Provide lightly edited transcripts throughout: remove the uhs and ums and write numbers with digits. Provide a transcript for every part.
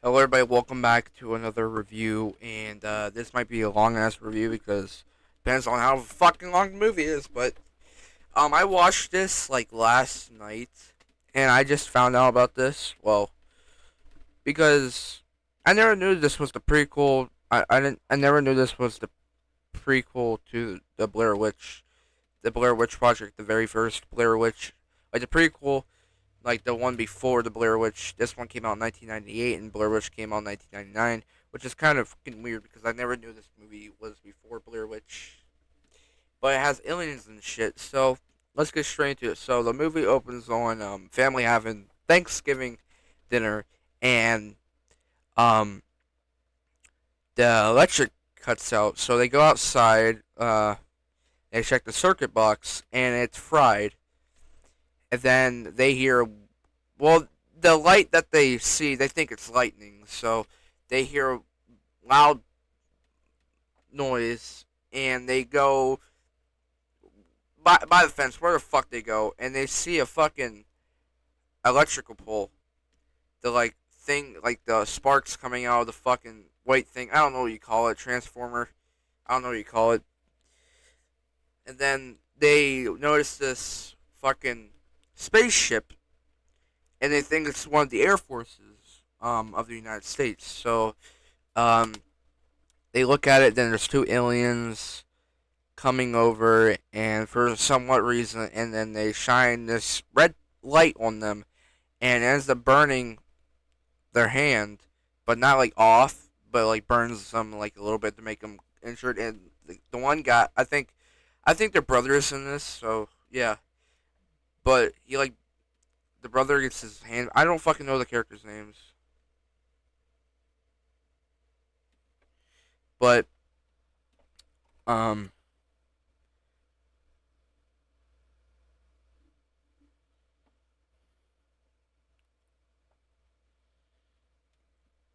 Hello, everybody. Welcome back to another review, and this might be a long ass review because depends on how fucking long the movie is. But I watched this like last night, and I just found out about this. Well, because I never knew this was the prequel. I didn't. I never knew this was the prequel to the Blair Witch Project, the very first Blair Witch, like the prequel, like the one before the Blair Witch. This one came out in 1998, and Blair Witch came out in 1999, which is kind of fucking weird because I never knew this movie was before Blair Witch. But it has aliens and shit. So let's get straight into it. So the movie opens on family having Thanksgiving dinner, and um the electric cuts out. So they go outside. They check the circuit box, and it's fried. And then they hear, well, the light that they see, they think it's lightning, so they hear loud noise, and they go by the fence, where the fuck they go, and they see a fucking electrical pole. The like thing, like the sparks coming out of the fucking white thing. I don't know what you call it, transformer. I don't know what you call it. And then they notice this fucking spaceship, and they think it's one of the air forces of the United States. So um, they look at it. Then there's two aliens coming over, and for somewhat reason, and then they shine this red light on them, and it ends up burning their hand, but not like off, but like burns them like a little bit to make them injured. And the one guy, I think their brothers in this. So yeah, but he like the brother gets his hand. I don't fucking know the characters' names, but um,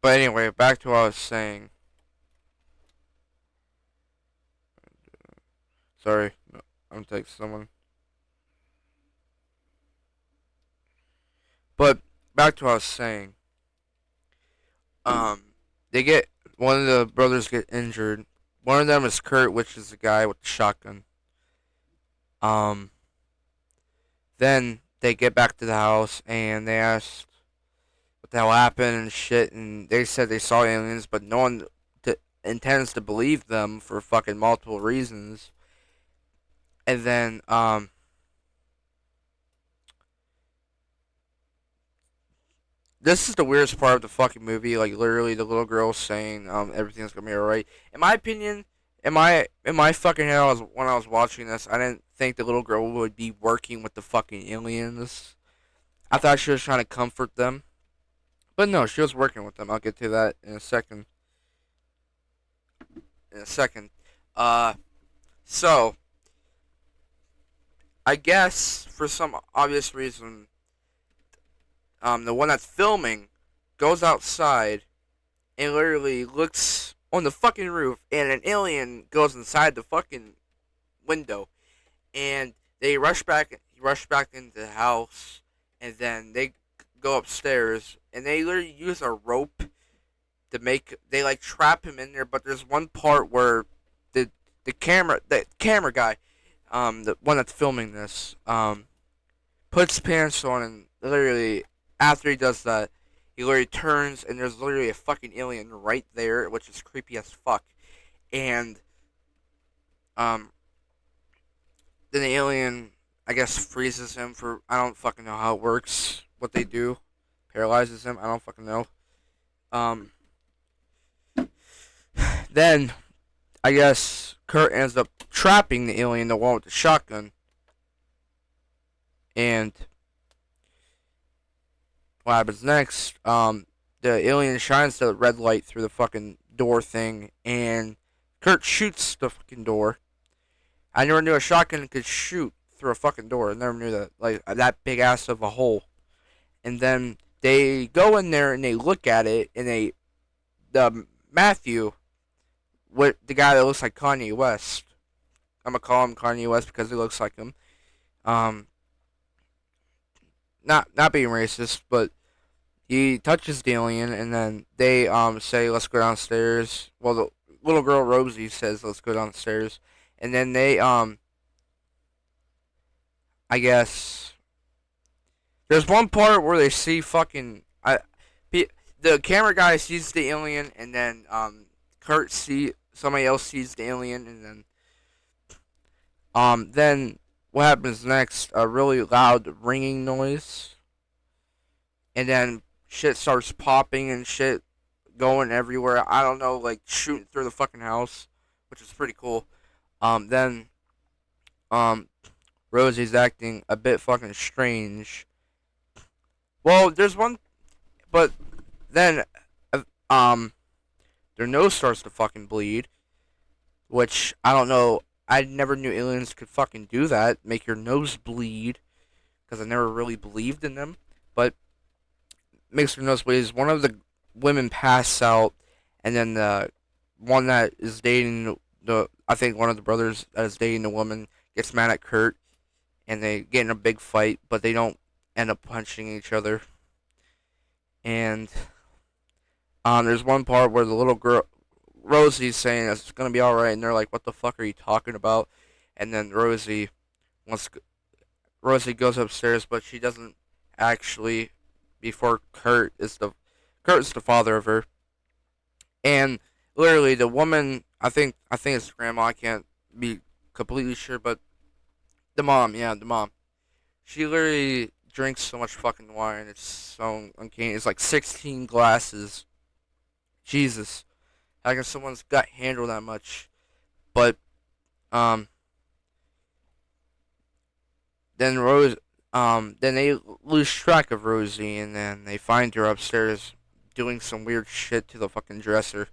but anyway, back to what I was saying. Sorry, no, I'm texting someone. But back to what I was saying. Um, they get one of the brothers get injured. One of them is Kurt, which is the guy with the shotgun. Um, then they get back to the house and they asked what the hell happened and shit, and they said they saw aliens, but no one intends to believe them for fucking multiple reasons. And then this is the weirdest part of the fucking movie. Like literally, the little girl saying everything's gonna be alright. In my opinion, in my fucking head, when I was watching this, I didn't think the little girl would be working with the fucking aliens. I thought she was trying to comfort them, but no, she was working with them. I'll get to that in a second. In a second. Uh, so I guess for some obvious reason, the one that's filming goes outside and literally looks on the fucking roof, and an alien goes inside the fucking window, and they rush back into the house, and then they go upstairs, and they literally use a rope to make they like trap him in there. But there's one part where the the camera guy, the one that's filming this, puts pants on, and literally after he does that, he literally turns, and there's literally a fucking alien right there, which is creepy as fuck. And um, then the alien, I guess, freezes him for I don't fucking know how it works. What they do, paralyzes him. I don't fucking know. Um, then I guess Kurt ends up trapping the alien, the one with the shotgun, and what happens next? The alien shines the red light through the fucking door thing, and Kurt shoots the fucking door. I never knew a shotgun could shoot through a fucking door. I never knew that, like that big ass of a hole. And then they go in there and they look at it, and the Matthew, what the guy that looks like Kanye West. I'm gonna call him Kanye West because he looks like him. Um, not being racist, but He touches the alien, and then they say, "Let's go downstairs." Well, the little girl Rosie says, "Let's go downstairs," and then they I guess there's one part where they see fucking the camera guy sees the alien, and then Kurt see somebody else sees the alien, and then what happens next? A really loud ringing noise, and then shit starts popping and shit going everywhere. I don't know, like shooting through the fucking house, which is pretty cool. Then um Rosie's acting a bit fucking strange. Well, there's one, but then uh, um their nose starts to fucking bleed, which I don't know. I never knew aliens could fucking do that, make your nose bleed, because I never really believed in them. But makes their nose bleed is one of the women pass out, and then the one that is dating the I think one of the brothers that is dating the woman gets mad at Kurt, and they get in a big fight, but they don't end up punching each other. And there's one part where the little girl Rosie's saying it's gonna be all right, and they're like, "What the fuck are you talking about?" And then wants Rosie goes upstairs, but she doesn't actually. Before Kurt is the father of her, and literally the woman. I think it's grandma. I can't be completely sure, but the mom, yeah, the mom. She literally drinks so much fucking wine. It's so uncanny. It's like 16 glasses. Jesus, how can someone's gut handle that much? But um, then then they lose track of Rosie, and then they find her upstairs doing some weird shit to the fucking dresser,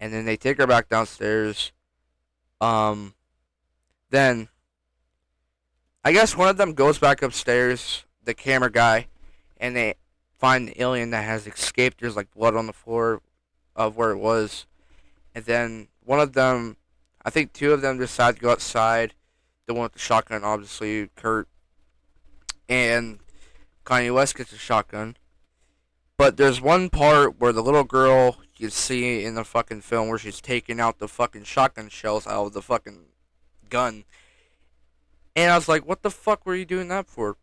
and then they take her back downstairs. Um, then I guess one of them goes back upstairs, the camera guy, and they find the alien that has escaped. There's like blood on the floor of where it was, and then one of them, I think two of them decide to go outside. The one with the shotgun, obviously, Kurt, and Kanye West gets a shotgun. But there's one part where the little girl you see in the fucking film where she's taking out the fucking shotgun shells out of the fucking gun. And I was like, what the fuck were you doing that for?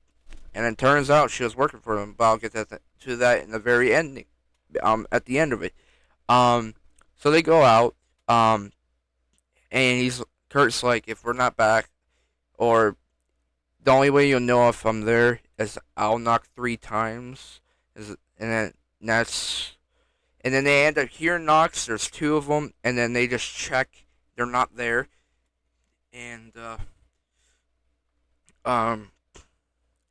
And it turns out she was working for him. But I'll get to that in the very ending. At the end of it. Um, so they go out. And Kurt's like, if we're not back, or the only way you'll know if I'm there is I'll knock 3 times. And that's and then they end up hearing knocks. There's two of them, and then they just check. They're not there, and um,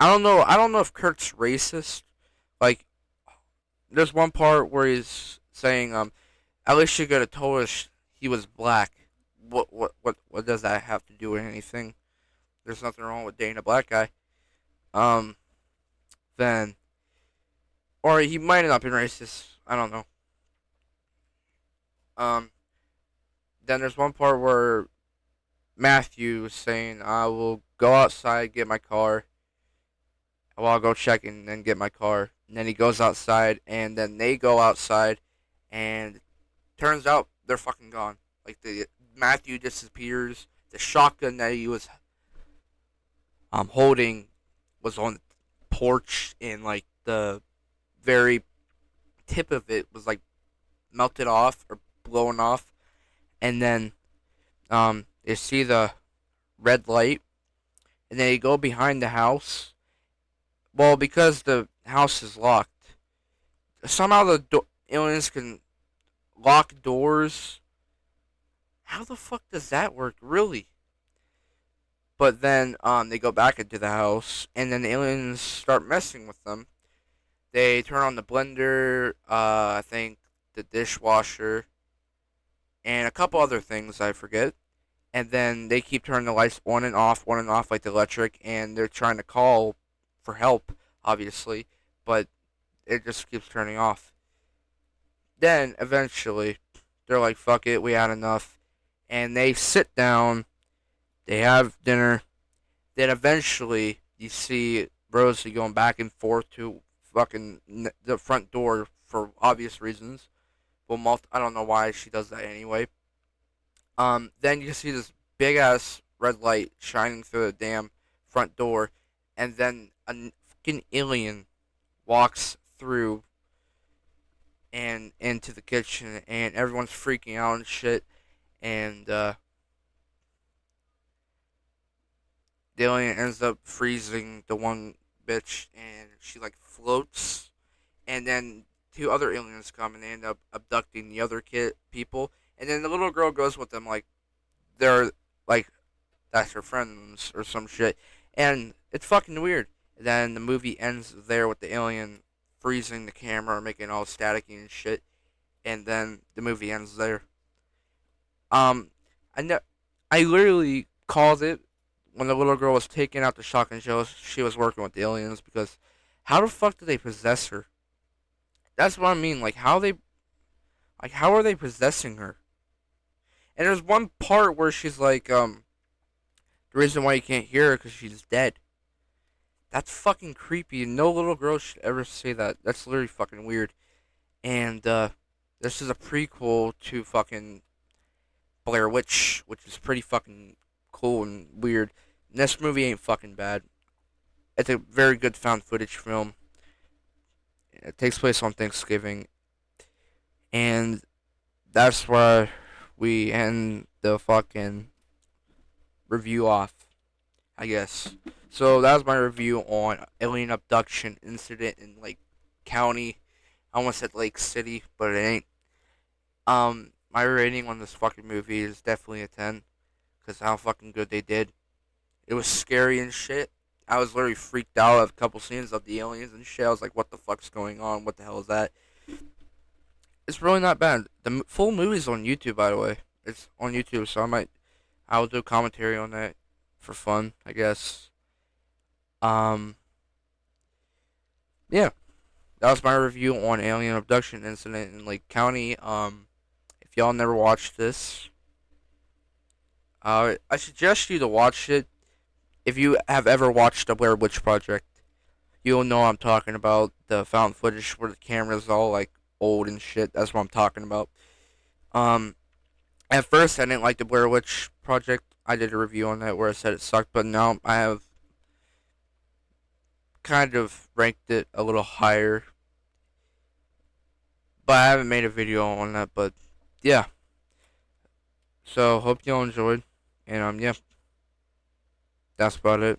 I don't know. I don't know if Kurt's racist. Like, there's one part where he's saying, at least you could have told us he was black. What does that have to do with anything? There's nothing wrong with dating a black guy. Um, then, or he might have not been racist. I don't know. Um, then there's one part where Matthew is saying, "I will go outside, get my car. Well, I'll go check and then get my car." And then he goes outside, and then they go outside, and turns out they're fucking gone. Like the Matthew disappears. The shotgun that he was holding was on the porch, and like the very tip of it was like melted off or blown off, and then you see the red light, and then you go behind the house. Well, because the house is locked, somehow the aliens can lock doors. How the fuck does that work, really? But then they go back into the house, and then the aliens start messing with them. They turn on the blender, I think the dishwasher, and a couple other things I forget. And then they keep turning the lights on and off like the electric, and they're trying to call for help, obviously, but it just keeps turning off. Then eventually, they're like, "Fuck it, we had enough," and they sit down. They have dinner. Then eventually, you see Rosie going back and forth to fucking the front door for obvious reasons. Well, I don't know why she does that anyway. Then you see this big ass red light shining through the damn front door, and then a fucking alien walks through and into the kitchen, and everyone's freaking out and shit. And the alien ends up freezing the one bitch, and she like floats. And then two other aliens come, and they end up abducting the other people. And then the little girl goes with them, like they're like that's her friends or some shit. And it's fucking weird. And then the movie ends there with the alien freezing the camera, making all staticky and shit. And then the movie ends there. Um, I know, I literally called it when the little girl was taken out the shotgun show. She was working with the aliens because how the fuck did they possess her? That's what I mean. How are they possessing her? And there's one part where she's like, the reason why you can't hear her because she's dead. That's fucking creepy. And no little girl should ever say that. That's literally fucking weird. And this is a prequel to fucking Blair Witch, which is pretty fucking cool and weird. And this movie ain't fucking bad. It's a very good found footage film. It takes place on Thanksgiving, and that's where we end the fucking review off, I guess. So that was my review on alien abduction incident in Lake County. I almost said Lake City, but it ain't. My rating on this fucking movie is definitely a 10, because how fucking good they did. It was scary and shit. I was literally freaked out at a couple scenes of the aliens and shit. I was like, what the fuck's going on? What the hell is that? It's really not bad. The full movie's on YouTube, by the way. It's on YouTube, so I'll do commentary on that for fun, I guess. Um, yeah, that was my review on alien abduction incident in Lake County. If y'all never watched this, I suggest you to watch it. If you have ever watched the Blair Witch Project, you'll know I'm talking about the found footage where the camera's all like old and shit. That's what I'm talking about. Um, at first I didn't like the Blair Witch Project. I did a review on that where I said it sucked, but now I have kind of ranked it a little higher. But I haven't made a video on that. But yeah, so hope y'all enjoyed, and yeah, that's about it.